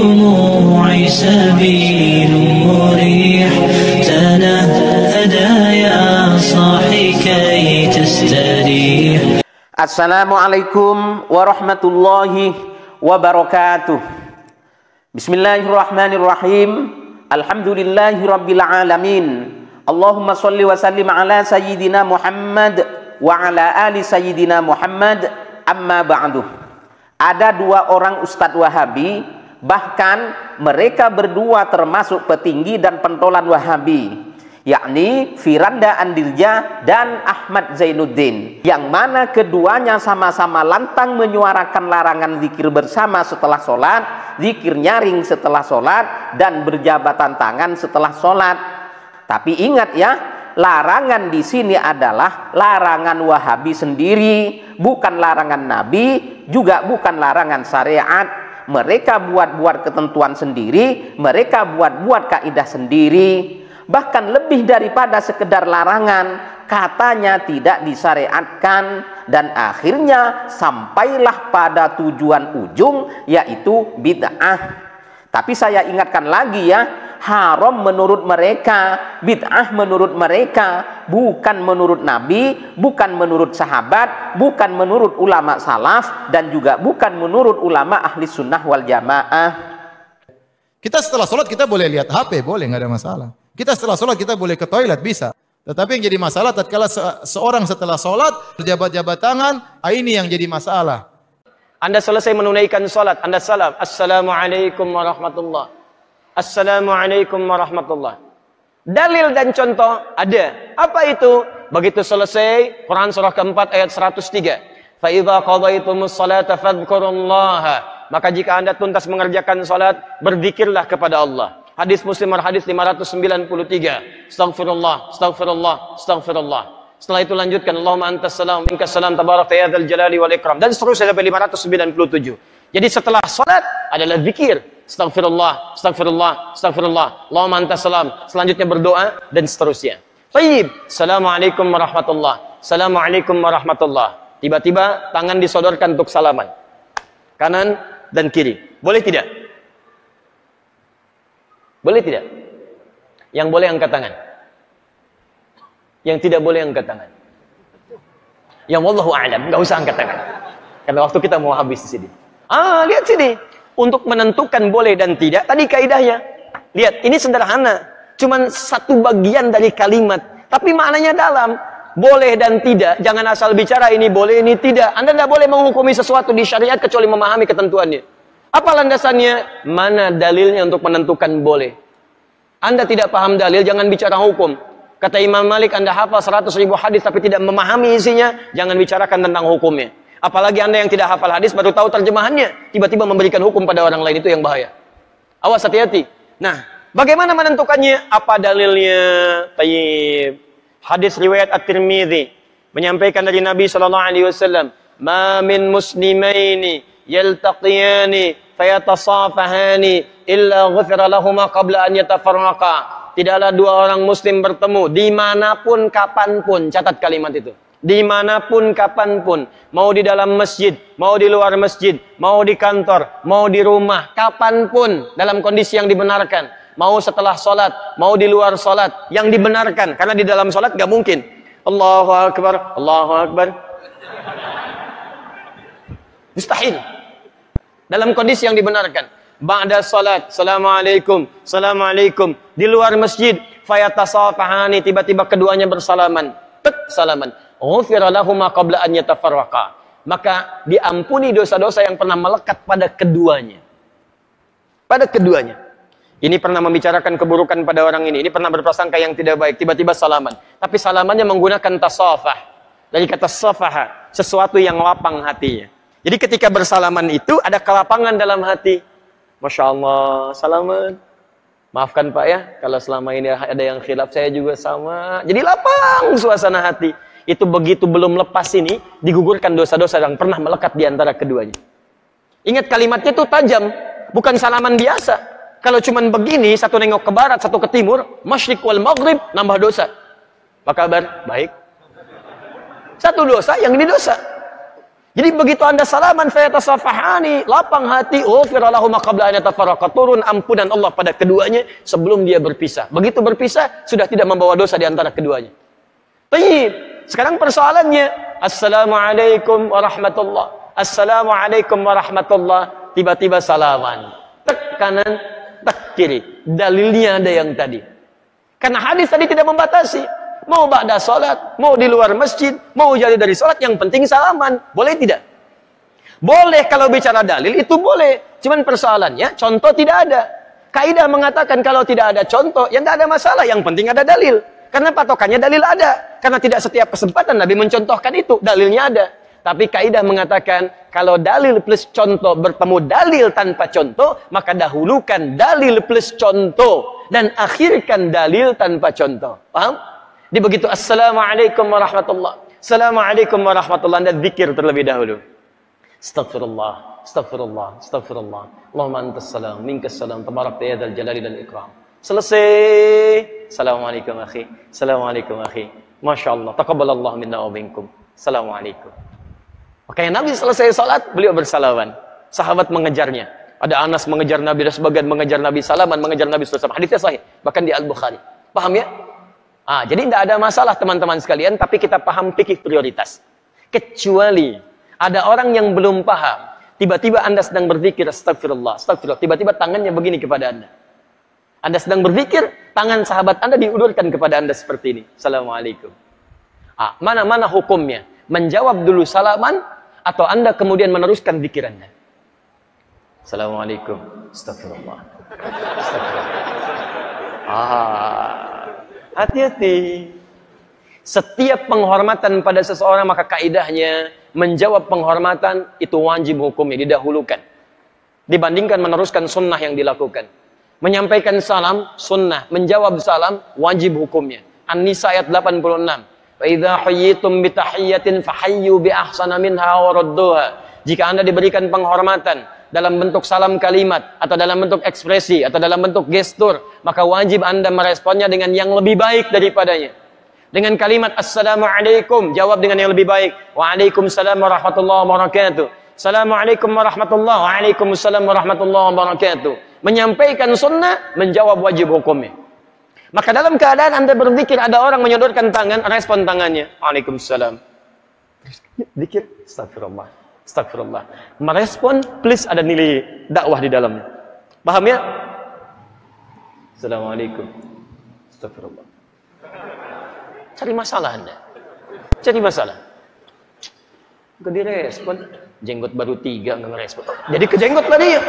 دموعي سبيل مريح تنهدى يا صاحي كي تستريح. Assalamualaikum warahmatullahi wabarakatuh. Bismillahirrahmanirrahim. Alhamdulillahi rabbil alamin. Allahumma salli wa sallim ala sayyidina Muhammad wa ala ali sayyidina Muhammad. Amma ba'du. Ada dua orang Ustadz Wahabi, bahkan mereka berdua termasuk petinggi dan pentolan Wahabi, yakni Firanda Andirja dan Ahmad Zainuddin, yang mana keduanya sama-sama lantang menyuarakan larangan zikir bersama setelah sholat, zikir nyaring setelah sholat, dan berjabatan tangan setelah sholat. Tapi ingat ya, larangan di sini adalah larangan Wahabi sendiri, bukan larangan Nabi, juga bukan larangan syariat. Mereka buat-buat ketentuan sendiri, mereka buat-buat kaidah sendiri. Bahkan lebih daripada sekedar larangan, katanya tidak disyariatkan, dan akhirnya sampailah pada tujuan ujung, yaitu bid'ah. Tapi saya ingatkan lagi ya, haram menurut mereka, bid'ah menurut mereka, bukan menurut Nabi, bukan menurut sahabat, bukan menurut ulama salaf, dan juga bukan menurut ulama ahli sunnah wal jamaah. Kita setelah sholat kita boleh lihat HP, boleh, nggak ada masalah. Kita setelah sholat kita boleh ke toilet, bisa. Tetapi yang jadi masalah tatkala seorang setelah sholat berjabat-jabat tangan, ini yang jadi masalah. Anda selesai menunaikan sholat, Anda salam, Assalamualaikum warahmatullah. Assalamualaikum warahmatullah. Dalil dan contoh ada. Apa itu? Begitu selesai, Quran surah keempat ayat 103. فَإِذَا قَضَيْتُمُ الصَّلَاةَ فَاذْكُرُوا اللَّهَ. Maka jika Anda tuntas mengerjakan salat, berzikirlah kepada Allah. Hadis Muslim hadis 593. Astaghfirullah, astaghfirullah, astaghfirullah. Setelah itu lanjutkan, Allahumma antas salam, minkas salam, tabarakta ya dzal jalali wal ikram, dan seterusnya sampai 597. Jadi setelah salat adalah zikir. Astaghfirullah, astaghfirullah, astaghfirullah. Allahumma antas salam. Selanjutnya berdoa dan seterusnya. Baik. Assalamualaikum warahmatullah. Assalamualaikum warahmatullah. Tiba-tiba tangan disodorkan untuk salaman. Kanan dan kiri. Boleh tidak? Boleh tidak? Yang boleh angkat tangan. Yang tidak boleh angkat tangan. Yang wallahu a'lam, enggak usah angkat tangan. Karena waktu kita mau habis di sini. Lihat sini. Untuk menentukan boleh dan tidak, tadi kaidahnya. Lihat, ini sederhana. Cuman satu bagian dari kalimat, tapi maknanya dalam. Boleh dan tidak, jangan asal bicara ini boleh, ini tidak. Anda tidak boleh menghukumi sesuatu di syariat kecuali memahami ketentuannya. Apa landasannya? Mana dalilnya untuk menentukan boleh? Anda tidak paham dalil, jangan bicara hukum. Kata Imam Malik, Anda hafal 100.000 hadis tapi tidak memahami isinya, jangan bicarakan tentang hukumnya. Apalagi Anda yang tidak hafal hadis baru tahu terjemahannya, tiba-tiba memberikan hukum pada orang lain, itu yang bahaya. Awas, hati-hati. Nah, bagaimana menentukannya? Apa dalilnya? Tayyib. Hadis riwayat At-Tirmidzi menyampaikan dari Nabi sallallahu alaihi wasallam, "Ma min muslimaini yaltaqiyani fayatasafahani illa ghufira lahumā qabla an yatafarraqa." Tidaklah dua orang muslim bertemu dimanapun kapanpun. Catat kalimat itu. Dimanapun kapanpun. Mau di dalam masjid, mau di luar masjid, mau di kantor, mau di rumah, kapanpun dalam kondisi yang dibenarkan. Mau setelah sholat, mau di luar sholat, yang dibenarkan. Karena di dalam sholat gak mungkin Allahu Akbar, Allahu Akbar. Mustahil. Dalam kondisi yang dibenarkan. Ba'da salat, Assalamualaikum, Assalamualaikum. Di luar masjid, fayatasafahani, tiba-tiba keduanya bersalaman. Salaman. Ghufira lahumā qabla an yatafarraqa. Maka diampuni dosa-dosa yang pernah melekat pada keduanya. Pada keduanya. Ini pernah membicarakan keburukan pada orang ini pernah berprasangka yang tidak baik, tiba-tiba salaman. Tapi salamannya menggunakan tasafah. Dari kata safaha, sesuatu yang lapang hatinya. Jadi ketika bersalaman itu ada kelapangan dalam hati. Masya Allah, salaman. Maafkan Pak ya, kalau selama ini ada yang khilaf, saya juga sama. Jadi lapang suasana hati. Itu begitu belum lepas ini, digugurkan dosa-dosa yang pernah melekat di antara keduanya. Ingat kalimatnya itu tajam, bukan salaman biasa. Kalau cuman begini, satu nengok ke barat, satu ke timur, masyriq wal maghrib, nambah dosa. Apa kabar? Baik. Satu dosa, yang ini dosa. Jadi begitu Anda salaman fayatasafahani, lapang hati, ghufira lahum qabla an yatafarraqa, turun ampunan Allah pada keduanya sebelum dia berpisah. Begitu berpisah sudah tidak membawa dosa di antara keduanya. Tayyib. Sekarang persoalannya, assalamualaikum warahmatullah. Assalamualaikum warahmatullah. Tiba-tiba salaman. Tek kanan, tek kiri. Dalilnya ada yang tadi. Karena hadis tadi tidak membatasi. Mau ba'da salat, mau di luar masjid, mau jadi dari salat, yang penting salaman. Boleh tidak? Boleh kalau bicara dalil, itu boleh. Cuman persoalannya, contoh tidak ada. Kaidah mengatakan kalau tidak ada contoh, ya tidak ada masalah. Yang penting ada dalil. Karena patokannya dalil ada. Karena tidak setiap kesempatan Nabi mencontohkan itu. Dalilnya ada. Tapi kaidah mengatakan, kalau dalil plus contoh bertemu dalil tanpa contoh, maka dahulukan dalil plus contoh. Dan akhirkan dalil tanpa contoh. Paham? Dia begitu, assalamualaikum warahmatullah. Assalamualaikum warahmatullah. Anda zikir terlebih dahulu. Astaghfirullah, astaghfirullah, astaghfirullah. Allahumma antas salam, minkas salam, tabarakta ya dzal jalali dan ikram. Selesai. Assalamualaikum akhi. Assalamualaikum akhi. Masya Allah. Taqabbalallahu minna wa minkum. Assalamualaikum. Makanya Nabi selesai salat, beliau bersalaman. Sahabat mengejarnya. Ada Anas mengejar Nabi, dan sebagian mengejar Nabi, salaman mengejar Nabi SAW. Hadisnya sahih. Bahkan di Al-Bukhari. Paham ya? Jadi tidak ada masalah teman-teman sekalian, tapi kita paham fikih prioritas. Kecuali ada orang yang belum paham, tiba-tiba Anda sedang berzikir, astagfirullah, astagfirullah, tiba-tiba tangannya begini kepada Anda. Anda sedang berzikir, tangan sahabat Anda diulurkan kepada Anda seperti ini. Assalamualaikum. Mana-mana hukumnya? Menjawab dulu salaman, atau Anda kemudian meneruskan zikir Anda? Assalamualaikum, astagfirullah, astagfirullah. Hati-hati. Setiap penghormatan pada seseorang, maka kaidahnya menjawab penghormatan itu wajib hukumnya, didahulukan dibandingkan meneruskan sunnah yang dilakukan. Menyampaikan salam sunnah, menjawab salam wajib hukumnya. An-Nisa ayat 86. Fa idza hayyitum bi tahiyyatin fahayyu bi ahsana minha wa radduha. Jika Anda diberikan penghormatan dalam bentuk salam kalimat, atau dalam bentuk ekspresi, atau dalam bentuk gestur, maka wajib Anda meresponnya dengan yang lebih baik daripadanya. Dengan kalimat assalamualaikum, jawab dengan yang lebih baik. Waalaikumsalam warahmatullahi wabarakatuh. Assalamualaikum warahmatullahi wabarakatuh. Waalaikumsalam warahmatullahi wabarakatuh. Menyampaikan sunnah, menjawab wajib hukumnya. Maka dalam keadaan Anda berzikir, ada orang menyodorkan tangan, respon tangannya. Waalaikumsalam. Zikir, astagfirullah. Astagfirullah. Merespon, please ada nilai dakwah di dalamnya. Paham ya? Assalamualaikum. Astagfirullah. Cari masalah Anda. Cari masalah. Gak direspon. Jenggot baru 3 nggak ngerespon. Jadi kejenggot tadi ya.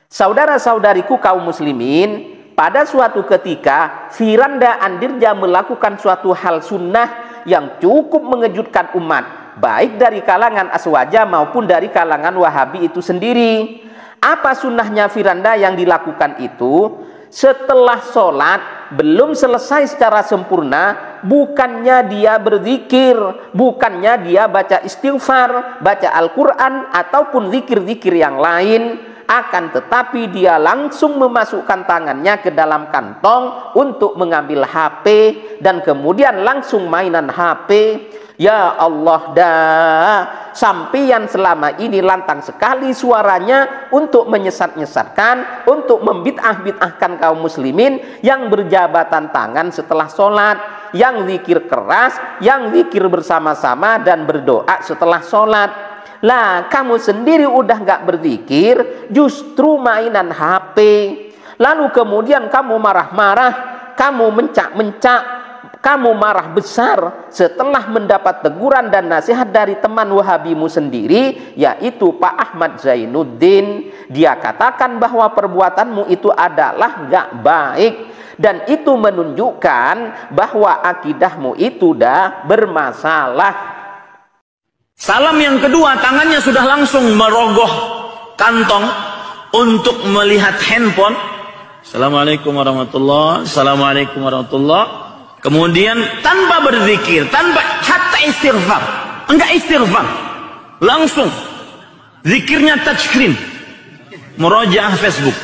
Saudara-saudariku kaum muslimin, pada suatu ketika Firanda Andirja melakukan suatu hal sunnah yang cukup mengejutkan umat, baik dari kalangan Aswaja maupun dari kalangan Wahabi itu sendiri. Apa sunnahnya Firanda yang dilakukan itu? Setelah sholat, belum selesai secara sempurna, bukannya dia berzikir, bukannya dia baca istighfar, baca Al-Quran, ataupun zikir-zikir yang lain, akan tetapi dia langsung memasukkan tangannya ke dalam kantong untuk mengambil HP, dan kemudian langsung mainan HP. Ya Allah dah, sampian selama ini lantang sekali suaranya untuk menyesat-nyesatkan, untuk membid'ah-bid'ahkan kaum muslimin yang berjabatan tangan setelah sholat, yang zikir keras, yang zikir bersama-sama dan berdoa setelah sholat. Lah kamu sendiri udah nggak berzikir, justru mainan HP. Lalu kemudian kamu marah-marah, kamu mencak-mencak, kamu marah besar setelah mendapat teguran dan nasihat dari teman Wahabimu sendiri, yaitu Pak Ahmad Zainuddin. Dia katakan bahwa perbuatanmu itu adalah gak baik, dan itu menunjukkan bahwa akidahmu itu dah bermasalah. Salam yang kedua, tangannya sudah langsung merogoh kantong untuk melihat handphone. Assalamualaikum warahmatullahi wabarakatuh. Assalamualaikum warahmatullahi wabarakatuh. Kemudian tanpa berzikir, tanpa hatta istighfar, enggak istighfar, langsung zikirnya touchscreen, murojaah Facebook.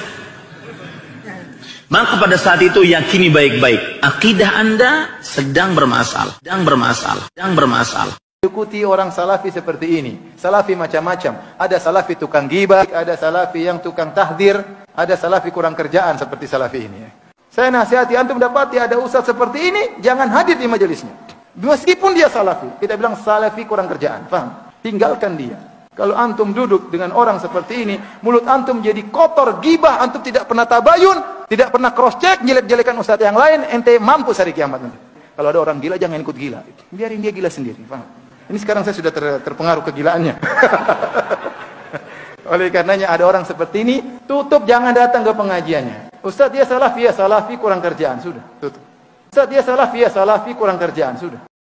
Maka pada saat itu yakini baik-baik, akidah Anda sedang bermasalah, sedang bermasalah, sedang bermasalah. Ikuti orang salafi seperti ini. Salafi macam-macam. Ada salafi tukang ghibah, ada salafi yang tukang tahdir, ada salafi kurang kerjaan seperti salafi ini. Saya nasihati antum dapati ada ustaz seperti ini, jangan hadir di majelisnya. Meskipun dia salafi, kita bilang salafi kurang kerjaan. Paham? Tinggalkan dia. Kalau antum duduk dengan orang seperti ini, mulut antum jadi kotor, ghibah, antum tidak pernah tabayun, tidak pernah cross check, jelek-jelekan ustaz yang lain, ente mampus hari kiamat nanti. Kalau ada orang gila, jangan ikut gila. Biarin dia gila sendiri. Paham? Ini sekarang saya sudah terpengaruh kegilaannya. Oleh karenanya ada orang seperti ini, tutup, jangan datang ke pengajiannya. Ustaz dia salafi, ya salafi, kurang kerjaan, sudah, tutup. Ustaz dia salafi, ya salafi, kurang kerjaan, sudah.